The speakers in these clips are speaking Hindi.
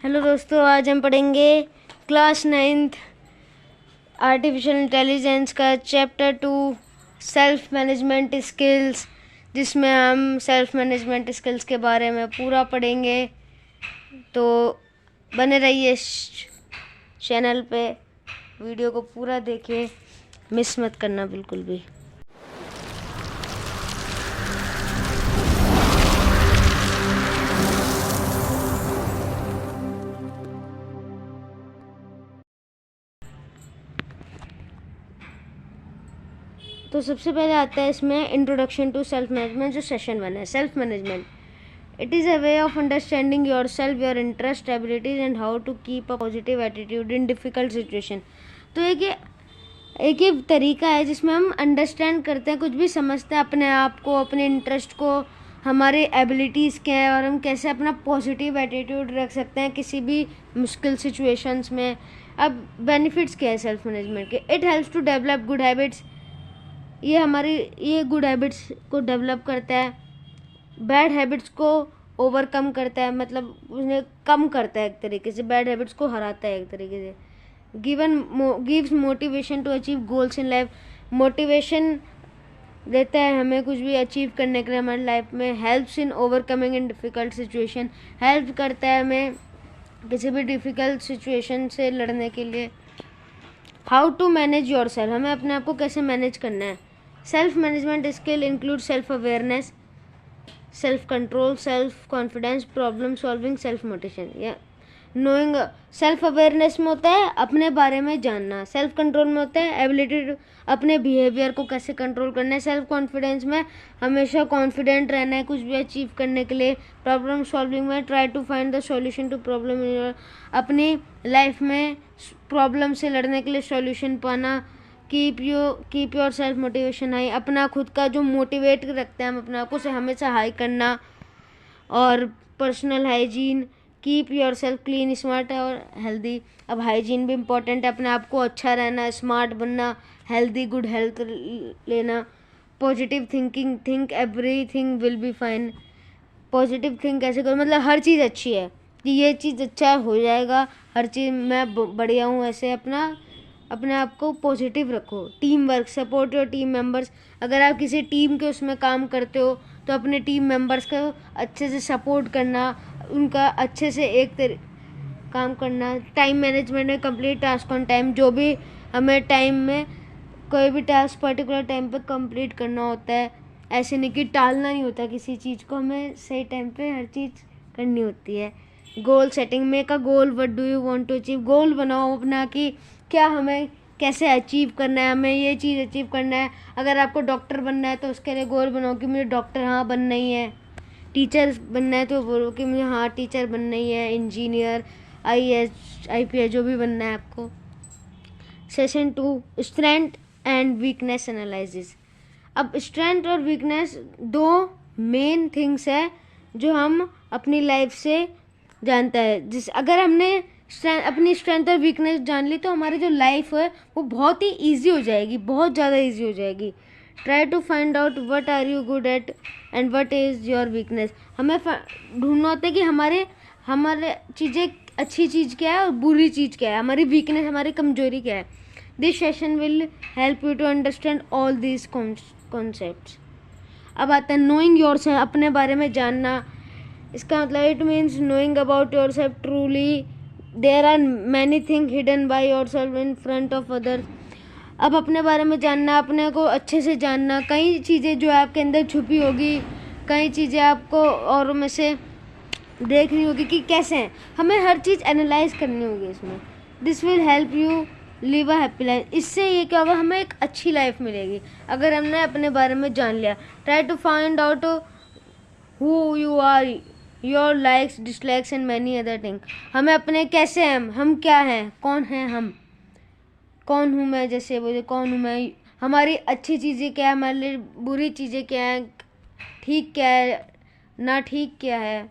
हेलो दोस्तों, आज हम पढ़ेंगे क्लास 9th आर्टिफिशियल इंटेलिजेंस का चैप्टर 2 सेल्फ मैनेजमेंट स्किल्स, जिसमें हम सेल्फ मैनेजमेंट स्किल्स के बारे में पूरा पढ़ेंगे। तो बने रहिए चैनल पे, वीडियो को पूरा देखिए, मिस मत करना बिल्कुल भी। तो सबसे पहले आता है इसमें इंट्रोडक्शन टू सेल्फ मैनेजमेंट, जो सेशन 1 है। Self management it is a way of understanding yourself, your interest, abilities and how to keep a positive attitude in difficult situation. तो एक ये तरीका है जिसमें हम अंडरस्टैंड करते हैं, कुछ भी समझते हैं अपने आप को, अपने इंटरेस्ट को, हमारे एबिलिटीज़ क्या है और हम कैसे अपना पॉजिटिव एटीट्यूड रख सकते हैं किसी भी मुश्किल सिचुएशंस में। अब बेनिफिट्स क्या है सेल्फ मैनेजमेंट के? It helps to develop good habits, ये गुड हैबिट्स को डेवलप करता है, बैड हैबिट्स को ओवरकम करता है, मतलब उन्हें कम करता है, एक तरीके से बैड हैबिट्स को हराता है एक तरीके से। Gives motivation to achieve goals in life, motivation देता है हमें कुछ भी अचीव करने के लिए हमारी लाइफ में। Helps in overcoming in difficult situation, help करता है हमें किसी भी डिफ़िकल्ट सिचुएशन से लड़ने के लिए। How to manage yourself, हमें अपने आप को कैसे मैनेज करना है। Self management skill include self awareness, self control, self confidence, problem solving, self motivation या नोइंग। सेल्फ अवेयरनेस में होता है अपने बारे में जानना, सेल्फ कंट्रोल में होता है एबिलिटी अपने बिहेवियर को कैसे कंट्रोल करना है, सेल्फ कॉन्फिडेंस में हमेशा कॉन्फिडेंट रहना है कुछ भी अचीव करने के लिए, प्रॉब्लम सॉल्विंग में try to find the solution to problem in your, अपनी लाइफ में प्रॉब्लम से लड़ने के लिए सॉल्यूशन पाना। Keep yourself motivation high, अपना खुद का जो मोटिवेट रखते हैं हम अपने आप को से हमेशा हाई करना। और personal hygiene, keep yourself clean, smart और हेल्दी। अब हाइजीन भी इम्पोर्टेंट है, अपने आप को अच्छा रहना, स्मार्ट बनना, हेल्दी गुड हेल्थ लेना। Positive thinking, think everything will be fine, positive think कैसे करो, मतलब हर चीज़ अच्छी है कि ये चीज़ अच्छा हो जाएगा, हर चीज़ मैं बढ़िया हूँ, ऐसे अपने आप को पॉजिटिव रखो। Team work, support your team members, अगर आप किसी टीम के उसमें काम करते हो तो अपने टीम मेंबर्स को अच्छे से सपोर्ट करना, उनका अच्छे से काम करना। टाइम मैनेजमेंट में कंप्लीट टास्क ऑन टाइम, जो भी हमें टाइम में कोई भी टास्क पर्टिकुलर टाइम पे कंप्लीट करना होता है, ऐसे नहीं कि टालना नहीं होता किसी चीज़ को, हमें सही टाइम पे हर चीज़ करनी होती है। Goal setting, make a goal, what do you want to achieve, goal बनाओ अपना कि क्या हमें कैसे अचीव करना है, हमें ये चीज़ अचीव करना है। अगर आपको डॉक्टर बनना है तो उसके लिए गोल बनाओ कि मुझे डॉक्टर हाँ बनना ही है। टीचर बनना है तो बोलो कि मुझे हाँ टीचर बनना ही है, इंजीनियर, IAS IPS जो भी बनना है आपको। Session 2 strength and weakness analysis. अब स्ट्रेंथ और वीकनेस दो मेन थिंग्स है जो हम अपनी लाइफ से जानता है। अगर हमने अपनी स्ट्रेंथ और वीकनेस जान ली तो हमारी जो लाइफ है वो बहुत ही ईजी हो जाएगी, बहुत ज़्यादा ईजी हो जाएगी। Try to find out what are you good at and what is your weakness, हमें ढूंढना होता है कि हमारे चीज़ें अच्छी चीज़ क्या है और बुरी चीज़ क्या है, हमारी वीकनेस, हमारी कमजोरी क्या है। This session will help you to understand all these concepts. अब आता है नोइंग योर सेल्फ, अपने बारे में जानना। इसका मतलब it means knowing about your self truly, there are many thing hidden by yourself in front of others. अब अपने बारे में जानना, अपने को अच्छे से जानना, कई चीज़ें जो आपके अंदर छुपी होगी, कई चीज़ें आपको औरों में से देखनी होगी कि कैसे हैं, हमें हर चीज़ एनालाइज करनी होगी इसमें। This will help you live a happy life, इससे ये क्या होगा, हमें एक अच्छी लाइफ मिलेगी अगर हमने अपने बारे में जान लिया। Try to find out who you are, your likes, dislikes and many other thing, हमें अपने कैसे हैं हम क्या हैं, कौन हैं हम, कौन हूँ मैं, जैसे बोले कौन हूँ मैं, हमारी अच्छी चीज़ें क्या है, हमारे लिए बुरी चीज़ें क्या हैं, ठीक क्या है, ना ठीक क्या है,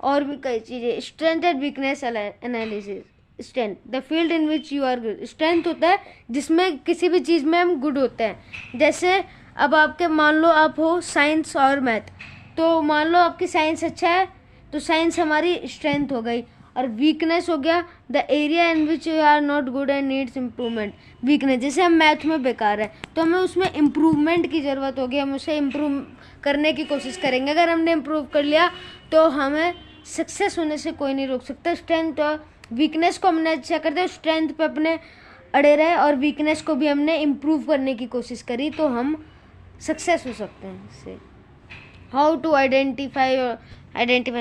और भी कई चीज़ें। Strength and weakness analysis. Strength, the field in which you are good, strength होता है जिसमें किसी भी चीज़ में हम गुड होते हैं। जैसे अब आपके मान लो आप हो साइंस और मैथ, तो मान लो आपकी साइंस अच्छा है तो साइंस हमारी स्ट्रेंथ हो गई। और वीकनेस हो गया the area in which you are not good and needs improvement. Weakness जैसे हम मैथ में बेकार है तो हमें उसमें इम्प्रूवमेंट की ज़रूरत होगी, हम उसे इम्प्रूव करने की कोशिश करेंगे। अगर हमने इम्प्रूव कर लिया तो हमें सक्सेस होने से कोई नहीं रोक सकता। स्ट्रेंथ और वीकनेस को हमने अच्छा कर दिया, स्ट्रेंथ पे अपने अड़े रहे और वीकनेस को भी हमने इम्प्रूव करने की कोशिश करी तो हम सक्सेस हो सकते हैं इससे। हाउ टू आइडेंटिफाई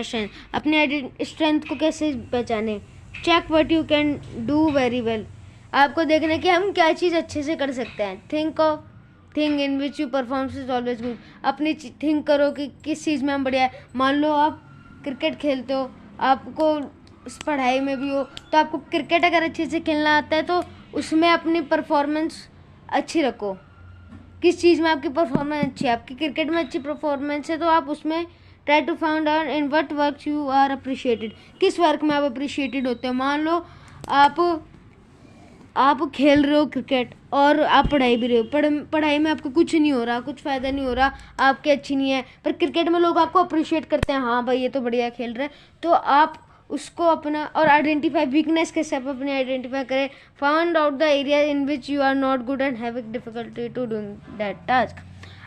स्ट्रेंथ, अपने स्ट्रेंथ को कैसे पहचाने। Check what you can do very well, आपको देखना कि हम क्या चीज़ अच्छे से कर सकते हैं। Think in which you performs is always good, अपनी थिंक करो कि किस चीज़ में हम बढ़िया है। मान लो आप क्रिकेट खेलते हो, आपको पढ़ाई में भी हो तो आपको क्रिकेट अगर अच्छे से खेलना आता है तो उसमें अपनी परफॉर्मेंस अच्छी रखो। किस चीज़ में आपकी परफॉर्मेंस अच्छी है, आपकी क्रिकेट में अच्छी परफॉर्मेंस है तो आप उसमें try to find out in what work you are appreciated, किस वर्क में आप अप्रिशिएटेड होते हो। मान लो आप खेल रहे हो क्रिकेट और आप पढ़ाई भी रहे हो, पढ़ाई में आपको कुछ नहीं हो रहा, कुछ फ़ायदा नहीं हो रहा, आपकी अच्छी नहीं है, पर क्रिकेट में लोग आपको अप्रिशिएट करते हैं, हाँ भाई ये तो बढ़िया खेल रहा है, तो आप उसको अपना और आइडेंटिफाई वीकनेस कैसे आप अपने आइडेंटिफाई करें। Find out the area in which you are not good and having difficulty to doing that task.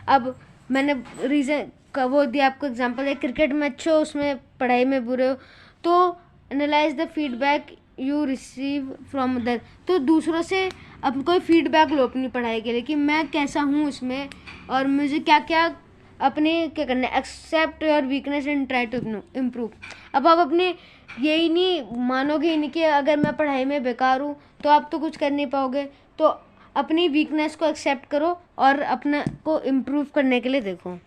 अब मैंने रीज़न का वो दिया आपको एग्जांपल है, क्रिकेट में अच्छे हो उसमें पढ़ाई में बुरे हो, तो analyse the feedback you receive from other, तो दूसरों से अब कोई फीडबैक लो अपनी पढ़ाई के लिए कि मैं कैसा हूँ उसमें और मुझे क्या क्या अपने क्या करना है। Accept your weakness and try to improve. अब आप अपने यही नहीं मानोगे ही नहीं कि अगर मैं पढ़ाई में बेकार हूँ तो आप तो कुछ कर नहीं पाओगे, तो अपनी वीकनेस को एक्सेप्ट करो और अपने को इम्प्रूव करने के लिए देखो।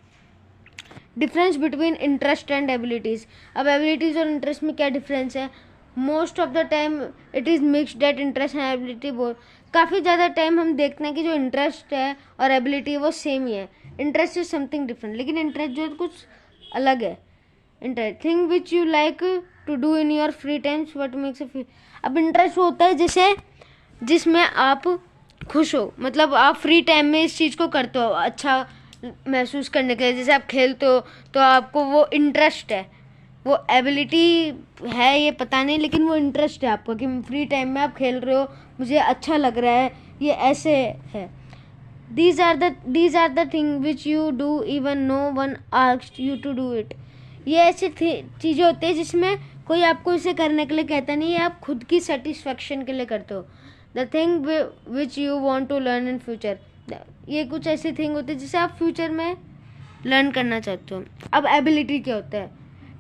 Difference between interest and abilities, अब एबिलिटीज़ और इंटरेस्ट में क्या डिफरेंस है। Most of the time it is mixed that interest and ability both, काफ़ी ज़्यादा टाइम हम देखते हैं कि जो इंटरेस्ट है और एबिलिटी वो सेम ही है। इंटरेस्ट इज समथिंग डिफरेंट, लेकिन इंटरेस्ट जो है कुछ अलग है। Interest thing which you like to do in your free times what makes a. अब इंटरेस्ट होता है जैसे जिसमें आप खुश हो, मतलब आप फ्री टाइम में इस चीज़ को करते हो अच्छा महसूस करने के लिए, जैसे आप खेलते हो तो आपको वो इंटरेस्ट है, वो एबिलिटी है ये पता नहीं, लेकिन वो इंटरेस्ट है आपको कि फ्री टाइम में आप खेल रहे हो, मुझे अच्छा लग रहा है, ये ऐसे है। These are the thing which you do even no one asked you to do it. ये ऐसी चीज़ें होती है जिसमें कोई आपको इसे करने के लिए कहता नहीं है, आप खुद की सेटिस्फेक्शन के लिए करते हो। The thing which you want to learn in future, ये कुछ ऐसी थिंग होती है जिसे आप फ्यूचर में लर्न करना चाहते हो। अब एबिलिटी क्या होता है।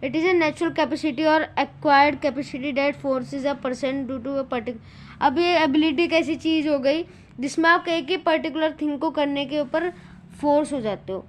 It is a natural capacity और acquired capacity that forces a person do to a particular. अब ये एबिलिटी एक ऐसी चीज़ हो गई जिसमें आप एक ही पर्टिकुलर थिंग को करने के ऊपर फोर्स हो जाते हो।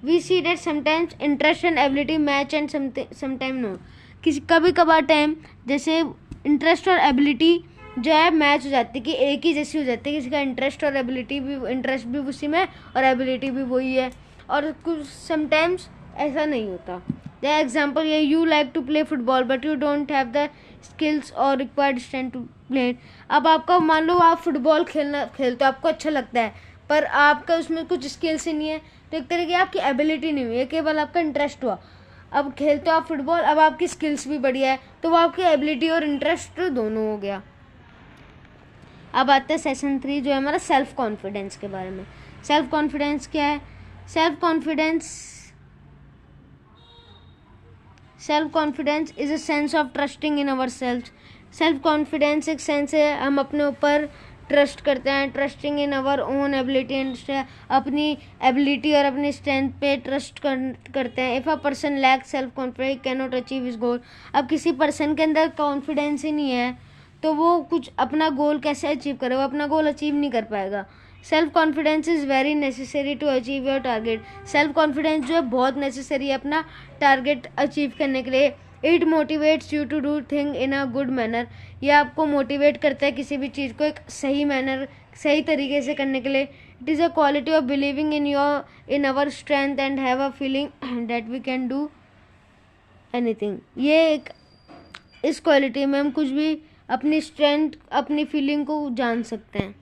We see that sometimes interest and ability match and sometime no, किसी कभी कभार टाइम जैसे इंटरेस्ट और एबिलिटी जो है मैच हो जाती है कि एक ही जैसी हो जाती है, किसी का इंटरेस्ट और एबिलिटी भी इंटरेस्ट भी उसी में और एबिलिटी भी वही है, और कुछ समटाइम्स ऐसा नहीं होता। द एग्जाम्पल ये you like to play football but you don't have the skills और रिक्वायर्ड स्ट्रेंथ टू प्ले। अब आपका मान लो आप फुटबॉल खेलते हो, आपको अच्छा लगता है, पर आपका उसमें कुछ स्किल्स ही नहीं है, तो एक तरह की आपकी एबिलिटी नहीं हुई है, केवल आपका इंटरेस्ट हुआ। अब खेलते हो आप फुटबॉल, अब आपकी स्किल्स भी बढ़िया है, तो वो आपकी एबिलिटी और इंटरेस्ट दोनों हो गया। अब आते हैं सेशन 3 जो है हमारा सेल्फ कॉन्फिडेंस के बारे में। सेल्फ कॉन्फिडेंस क्या है। Self confidence is a sense of trusting in our self confidence एक सेंस है, हम अपने ऊपर ट्रस्ट करते हैं, trusting in our own ability and अपनी एबिलिटी और अपनी स्ट्रेंथ पे ट्रस्ट करते हैं। If a person lack self confidence can not achieve his goal. अब किसी पर्सन के अंदर कॉन्फिडेंस ही नहीं है तो वो कुछ अपना गोल कैसे अचीव करे, वो अपना गोल अचीव नहीं कर पाएगा। Self confidence is very necessary to achieve your target. Self confidence जो है बहुत नेसेसरी है अपना टारगेट अचीव करने के लिए। It motivates you to do thing in a good manner. यह आपको मोटिवेट करता है किसी भी चीज़ को एक सही तरीके से करने के लिए। It is a quality of believing in our strength and have a feeling that we can do anything. ये एक इस क्वालिटी में हम कुछ भी अपनी स्ट्रेंथ अपनी फीलिंग को जान सकते हैं,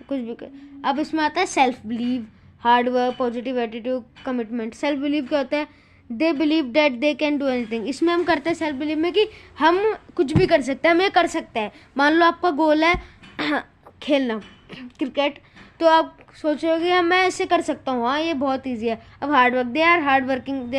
कुछ भी कर। अब इसमें आता है self believe, hard work, positive attitude, commitment. Self believe क्या होता है, they believe that they can do anything. इसमें हम करते हैं सेल्फ बिलीव में कि हम कुछ भी कर सकते हैं, हम ये कर सकते हैं। मान लो आपका गोल है खेलना क्रिकेट, तो आप सोचोगे हाँ मैं ऐसे कर सकता हूँ, हाँ ये बहुत ईजी है। अब hard work, they are hard working,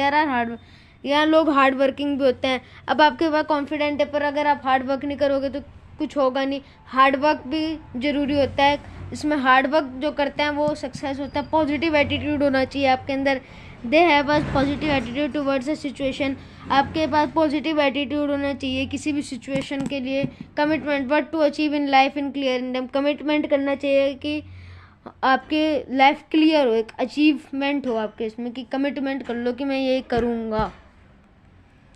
यहाँ लोग हार्ड वर्किंग भी होते हैं। अब आपके पास कॉन्फिडेंट है, पर अगर आप हार्ड वर्क नहीं करोगे तो कुछ होगा नहीं। हार्ड वर्क भी ज़रूरी होता है, इसमें हार्ड वर्क जो करते हैं वो सक्सेस होता है। पॉजिटिव एटीट्यूड होना चाहिए आपके अंदर, they have a positive attitude towards a situation. आपके पास पॉजिटिव एटीट्यूड होना चाहिए किसी भी सिचुएशन के लिए। Commitment, what to achieve in life in clear in them, commitment करना चाहिए कि आपके लाइफ क्लियर हो, एक अचीवमेंट हो आपके इसमें कि कमिटमेंट कर लो कि मैं ये करूँगा।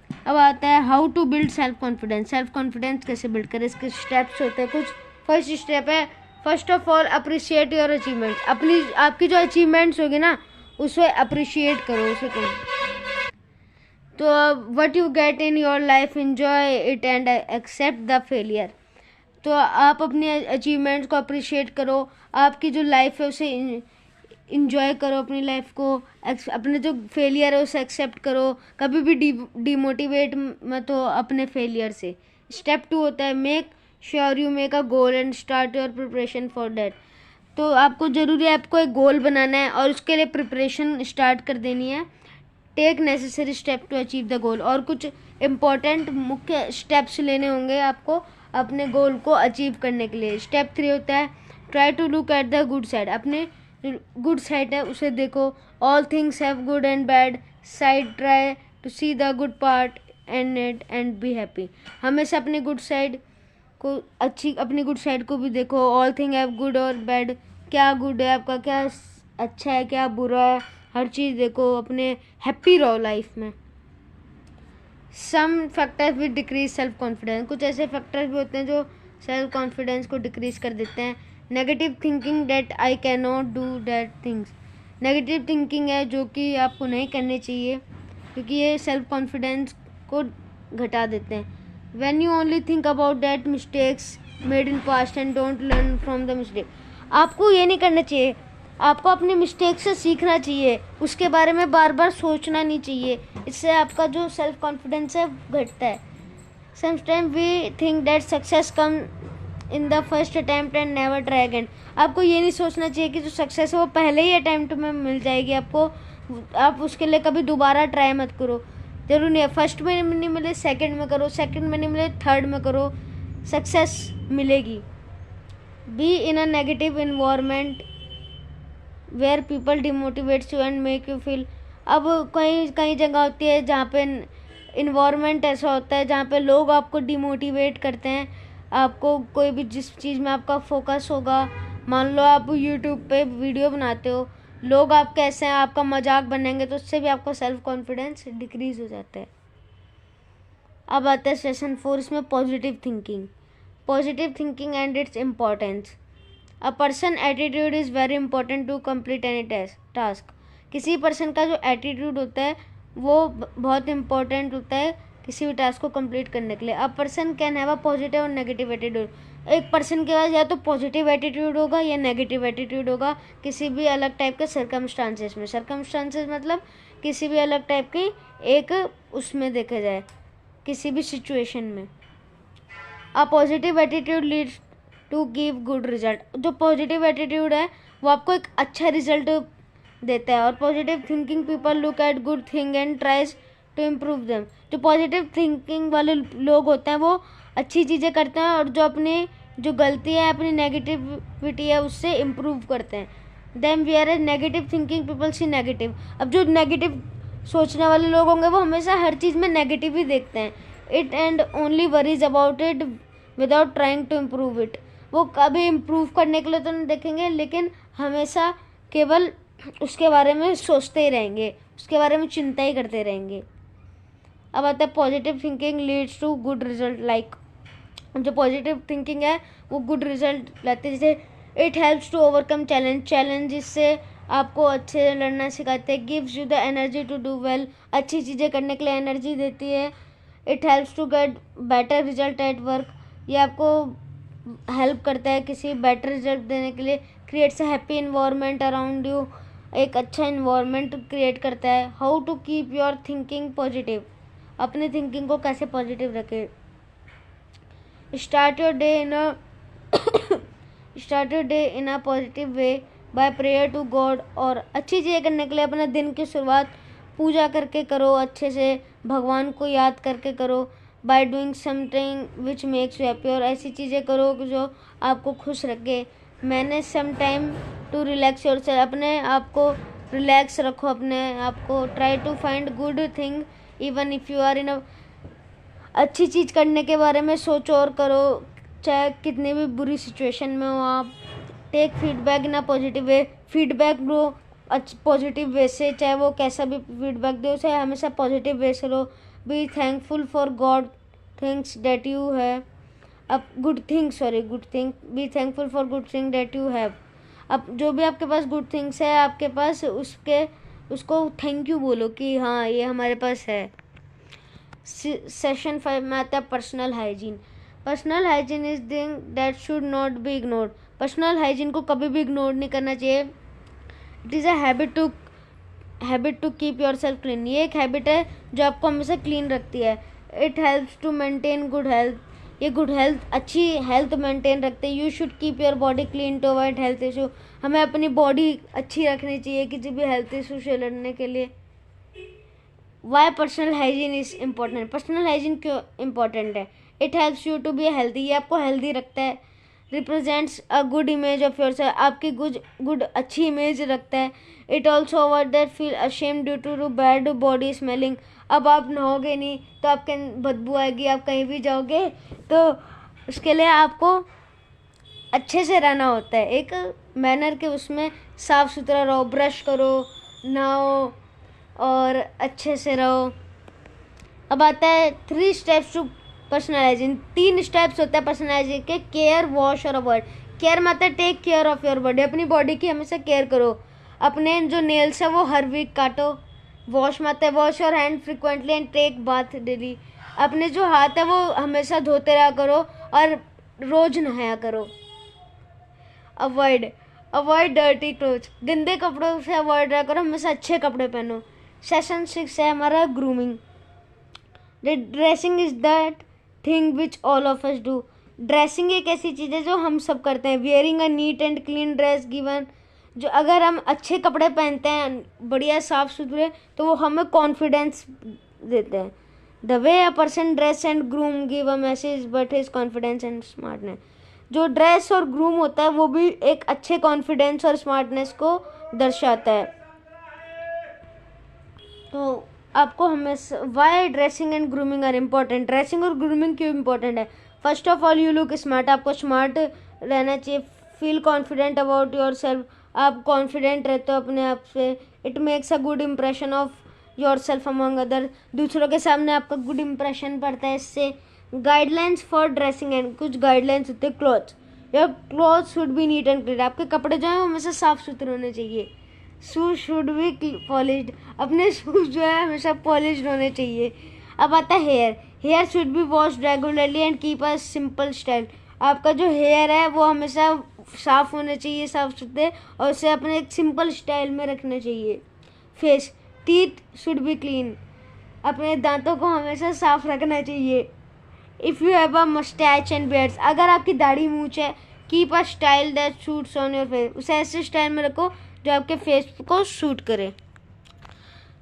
अब आता है how to build self confidence. Self confidence कैसे बिल्ड करें, इसके स्टेप्स होते हैं कुछ। फर्स्ट स्टेप है, first of all appreciate your achievements. आपकी जो अचीवमेंट्स होगी ना उसे अप्रिशिएट करो, उसे करो। तो what you get in your life, enjoy it and accept the failure. तो आप अपने अचीवमेंट्स को अप्रिशिएट करो, आपकी जो लाइफ है उसे इंजॉय करो, अपनी लाइफ को। अपने जो फेलियर है उसे एक्सेप्ट करो, कभी भी डिमोटिवेट मत हो अपने फेलियर से। स्टेप 2 होता है make sure you make a goal and start your preparation for that. तो आपको ज़रूरी है आपको एक गोल बनाना है और उसके लिए प्रिपरेशन स्टार्ट कर देनी है। Take necessary step to achieve the goal, और कुछ इम्पोर्टेंट मुख्य स्टेप्स लेने होंगे आपको अपने गोल को अचीव करने के लिए। स्टेप 3 होता है try to look at the good side. अपने गुड साइड है उसे देखो। All things have good and bad side, try to see the good part and it and be happy. हमेशा अपनी गुड साइड को भी देखो। ऑल थिंग हैव गुड और बैड, क्या गुड है आपका, क्या अच्छा है, क्या बुरा है, हर चीज़ देखो, अपने हैप्पी रहो लाइफ में। Some factors with decrease self confidence, कुछ ऐसे फैक्टर्स भी होते हैं जो सेल्फ कॉन्फिडेंस को डिक्रीज कर देते हैं। Negative thinking that I can not do that things. Negative thinking है जो कि आपको नहीं करनी चाहिए, क्योंकि ये सेल्फ कॉन्फिडेंस को घटा देते हैं। When you only think about that mistakes made in past and don't learn from the mistake. आपको ये नहीं करना चाहिए, आपको अपनी मिस्टेक से सीखना चाहिए, उसके बारे में बार बार सोचना नहीं चाहिए। इससे आपका जो सेल्फ कॉन्फिडेंस है घटता है। Sometime we think that success come in the first attempt and never try again. आपको ये नहीं सोचना चाहिए कि जो सक्सेस है वो पहले ही अटैम्प्ट में मिल जाएगी आपको, आप उसके लिए कभी दोबारा ट्राई मत करो। जरूरी नहीं है फर्स्ट में नहीं मिले सेकंड में करो, सेकंड में नहीं मिले थर्ड में करो, सक्सेस मिलेगी। Be in a negative environment where people demotivates you and make you feel. अब कई जगह होती है जहाँ पे इन्वायरमेंट ऐसा होता है जहाँ पे लोग आपको डिमोटिवेट करते हैं। आपको कोई भी जिस चीज़ में आपका फोकस होगा, मान लो आप यूट्यूब पे वीडियो बनाते हो, लोग आप कैसे हैं आपका मजाक बनेंगे, तो उससे भी आपका सेल्फ कॉन्फिडेंस डिक्रीज हो जाता है। अब आता है सेशन 4, इसमें positive thinking and its importance. A person attitude is very important to complete any task. किसी पर्सन का जो एटीट्यूड होता है वो बहुत इंपॉर्टेंट होता है किसी भी टास्क को कंप्लीट करने के लिए। A person can have a positive और नेगेटिव एटीट्यूड। एक पर्सन के पास या तो पॉजिटिव एटीट्यूड होगा या नेगेटिव एटीट्यूड होगा किसी भी अलग टाइप के सर्कमस्टांसेस में। सर्कमस्टांसेस मतलब किसी भी अलग टाइप की एक उसमें देखा जाए किसी भी सिचुएशन में। A positive attitude leads to give good result. जो पॉजिटिव एटीट्यूड है वो आपको एक अच्छा रिजल्ट देता है। और positive thinking people look at good thing and tries to improve them. जो पॉजिटिव थिंकिंग वाले लोग होते हैं वो अच्छी चीज़ें करते हैं और जो अपनी जो गलती है अपनी नेगेटिविटी है उससे इम्प्रूव करते हैं। Them we are a negative thinking people see negative. अब जो नेगेटिव सोचने वाले लोग होंगे वो हमेशा हर चीज़ में नेगेटिव ही देखते हैं। It and only worries about it without trying to improve it. वो कभी इम्प्रूव करने के लिए तो नहीं देखेंगे, लेकिन हमेशा केवल उसके बारे में सोचते ही रहेंगे, उसके बारे में चिंता ही करते रहेंगे। अब आता है positive thinking leads to good result. Like जो पॉजिटिव थिंकिंग है वो गुड रिजल्ट लाते हैं। जैसे it helps to overcome challenge इससे आपको अच्छे से लड़ना सिखाते हैं। Gives you the energy to do well, अच्छी चीज़ें करने के लिए एनर्जी देती है। It helps to get better result at work, ये आपको हेल्प करता है किसी बेटर रिजल्ट देने के लिए। Creates a happy environment around you, एक अच्छा इन्वायरमेंट क्रिएट करता है। How to keep your thinking positive, अपनी थिंकिंग को कैसे पॉजिटिव रखें। Start your day in a positive way by prayer to God, और अच्छी चीज़ें करने के लिए अपने दिन की शुरुआत पूजा करके करो, अच्छे से भगवान को याद करके करो। By doing something which makes you happy, और ऐसी चीज़ें करो जो आपको खुश रखे। Manage some time to relax yourself, अपने आप को रिलैक्स रखो, अपने आप को। Try to find good thing even if you are in a, अच्छी चीज़ करने के बारे में सोचो और करो, चाहे कितनी भी बुरी सिचुएशन में हो आप। Take feedback in a positive way, feedback लो पॉजिटिव वे से, चाहे वो कैसा भी फीडबैक दो उसे हमेशा पॉजिटिव वे से लो। Be thankful for good things that you have, अब good thing be thankful for good thing that you have. अब जो भी आपके पास गुड थिंग्स है आपके पास, उसको थैंक यू बोलो कि हाँ ये हमारे पास है। सेशन 5 में आता है personal hygiene. Personal hygiene is thing that should not be ignored, personal hygiene को कभी भी इग्नोर नहीं करना चाहिए। It is a habit to keep yourself clean, ये एक हैबिट है जो आपको हमेशा क्लीन रखती है। It helps to maintain good health, ये गुड हेल्थ अच्छी हेल्थ मेंटेन रखते हैं। You should keep your body clean to avoid health issue, हमें अपनी बॉडी अच्छी रखनी चाहिए किसी भी हेल्थ इशू से लड़ने के लिए। Why personal hygiene is important, personal hygiene क्यों इम्पॉर्टेंट है। It helps you to be healthy, ये आपको हेल्दी रखता है। Represents a good image of your self, आपकी गुड अच्छी इमेज रखता है। It also avoid that feel ashamed due to bad body smelling, अब आप नहाओगे नहीं तो आपके बदबू आएगी, आप कहीं भी जाओगे तो उसके लिए आपको अच्छे से रहना होता है, एक मैनर के उसमें साफ सुथरा रहो, ब्रश करो, नहाओ और अच्छे से रहो। अब आता है 3 स्टेप्स टू पर्सनलाइजिंग, 3 स्टेप्स होते हैं पर्सनलाइजिंग के। केयर, वॉश और अवॉइड। केयर में आता है take care of your body, अपनी बॉडी की हमेशा केयर करो। अपने जो नेल्स है वो हर वीक काटो। वॉश में आता है wash your hand frequently and take bath daily, अपने जो हाथ है वो हमेशा धोते रहा करो और रोज नहाया करो। अवॉइड डर्टी क्लोथ्स, गंदे कपड़ों से अवॉइड रहा करो, हमेशा अच्छे कपड़े पहनो। सेशन 6 है हमारा grooming. Dressing is that thing which all of us do, dressing एक ऐसी चीज़ है जो हम सब करते हैं। Wearing a neat and clean dress given, जो अगर हम अच्छे कपड़े पहनते हैं बढ़िया साफ सुथरे तो वो हमें कॉन्फिडेंस देते हैं। The way a person dress and groom give a message but his confidence and smartness, जो ड्रेस और ग्रूम होता है वो भी एक अच्छे कॉन्फिडेंस और स्मार्टनेस को दर्शाता है। तो आपको हमेशा why dressing and grooming are important, dressing और ग्रूमिंग क्यों इम्पॉर्टेंट है। First of all you look smart, आपको स्मार्ट रहना चाहिए। Feel confident about your self, आप कॉन्फिडेंट रहते हो अपने आप से। It makes a good impression of your self among other, दूसरों के सामने आपका गुड इम्प्रेशन पड़ता है इससे। गाइडलाइंस फॉर ड्रेसिंग एंड, कुछ गाइडलाइंस होते हैं। Clothes, your cloth should B neat and clean, आपके कपड़े जो हैं वो हमेशा साफ सुथरे होने चाहिए। शूज शुड बी पॉलिश्ड, अपने शूज जो है हमेशा पॉलिश्ड होने चाहिए। अब आता है hair should be washed regularly and keep a simple style, आपका जो हेयर है वो हमेशा साफ होने चाहिए, साफ सुथरे, और उसे अपने एक सिंपल स्टाइल में रखना चाहिए। Face, teeth should be clean, अपने दांतों को हमेशा साफ रखना चाहिए। If you have a moustache and beards, अगर आपकी दाढ़ी मूंछ है, keep a style that suits on your face, उसे ऐसे स्टाइल में रखो जो आपके फेस को सूट करे।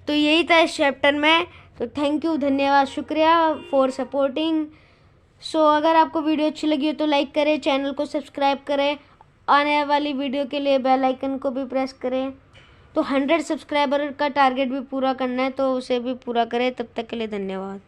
तो यही था इस चैप्टर में। तो थैंक यू, धन्यवाद, शुक्रिया फॉर सपोर्टिंग। सो अगर आपको वीडियो अच्छी लगी हो तो लाइक करें, चैनल को सब्सक्राइब करें, आने वाली वीडियो के लिए बेल आइकन को भी प्रेस करें। तो 100 सब्सक्राइबर का टारगेट भी पूरा करना है तो उसे भी पूरा करें। तब तक के लिए धन्यवाद।